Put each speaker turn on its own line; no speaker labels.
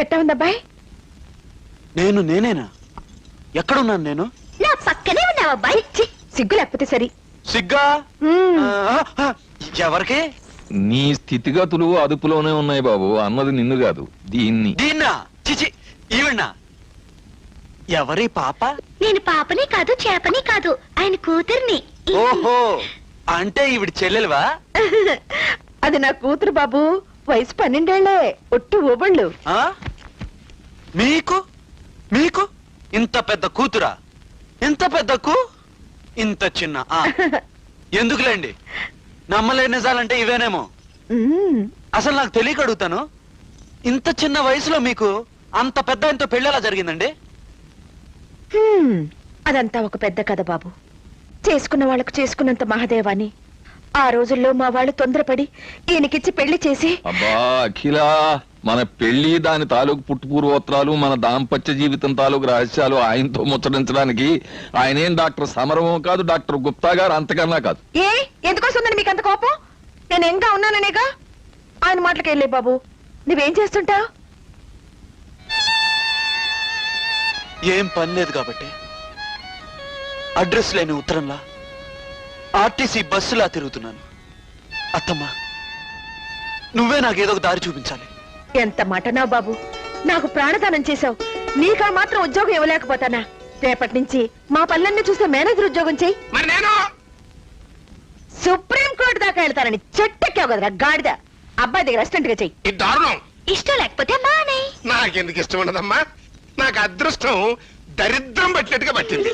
ఎట్టా ఉందబ్బాయి?
నేనేనా? ఎక్కడున్నాను నేను?
నా పక్కనే ఉన్నావు అబ్బాయి. సిగ్గు లేకపోతే సరి.
సిగ్గా? ఎవరికి?
నీ స్థితిగతులు అదుపులోనే ఉన్నాయి బాబు. అన్నది నిన్ను కాదు, దీన్నా.
చిచి, ఈవిడ్నా? ఎవరి పాప?
నేను పాపని కాదు, చేపని కాదు, ఆయన కూతుర్ని.
ఓహో, అంటే ఈవిడ చెల్లెలువా?
అది నా కూతురు బాబు. వయసు 12 ఏళ్లే. ఒట్టు ఓబళ్ళు.
మీకు మీకు ఇంత పెద్ద కూతురా? ఇంత పెద్దకు ఇంత చిన్న. ఎందుకులేండి, నమ్మలేని నిజాలంటే ఇవేనేమో. అసలు నాకు తెలియక అడుగుతాను, ఇంత చిన్న వయసులో మీకు అంత పెద్ద ఎంతో పెళ్ళి ఎలా జరిగిందండి?
అదంతా ఒక పెద్ద కథ బాబు. చేసుకున్న వాళ్ళకు చేసుకున్నంత మహాదేవాని. ఆ రోజుల్లో మా వాళ్ళు తొందరపడి ఈయనకిచ్చి పెళ్లి చేసి.
అబ్బా అఖిల, మన పెళ్లి, దాని తాలూకు పుట్టుపూర్వోత్తరాలు, మన దాంపత్య జీవితం తాలూకు రహస్యాలు ఆయనతో ముచ్చరించడానికి ఆయనేం డాక్టర్ సమరమో కాదు, డాక్టర్ గుప్తా గారు అంతకన్నా కాదు.
ఎందుకోసందని మీకు అంత కోపం? నేను ఎంగా ఉన్నాననేగా. ఆయన మాటలకి వెళ్ళే బాబు. నువ్వేం చేస్తుంటావు?
ఏం పని లేదు కాబట్టి అడ్రస్ లేని ఉత్తరంలా, ఆర్టీసీ బస్సులా తిరుగుతున్నాను. అత్తమ్మా, నువ్వే నాకేదో ఒక దారి చూపించాలి.
ఎంత మటనా బాబు, నాకు ప్రాణదానం చేశావు. నీకా మాత్రం ఉద్యోగం ఇవ్వలేకపోతానా? రేపటి నుంచి మా పనులన్నీ చూస్తే మేనేజర్ ఉద్యోగం చెయ్యి.
మరి నేను
సుప్రీం కోర్టు దాకా వెళ్తానని చెట్టెక్కావు కదరా గాడిద. అబ్బాయి దగ్గర అసిస్టెంట్ గా చెయ్యి.
ఈ దారుణం.
ఇష్టం లేకపోతే మానే.
నాకెందుకు ఇష్టం ఉండదమ్మా? నాకు అదృష్టం దరిద్రం పట్టినట్టుగా పట్టింది.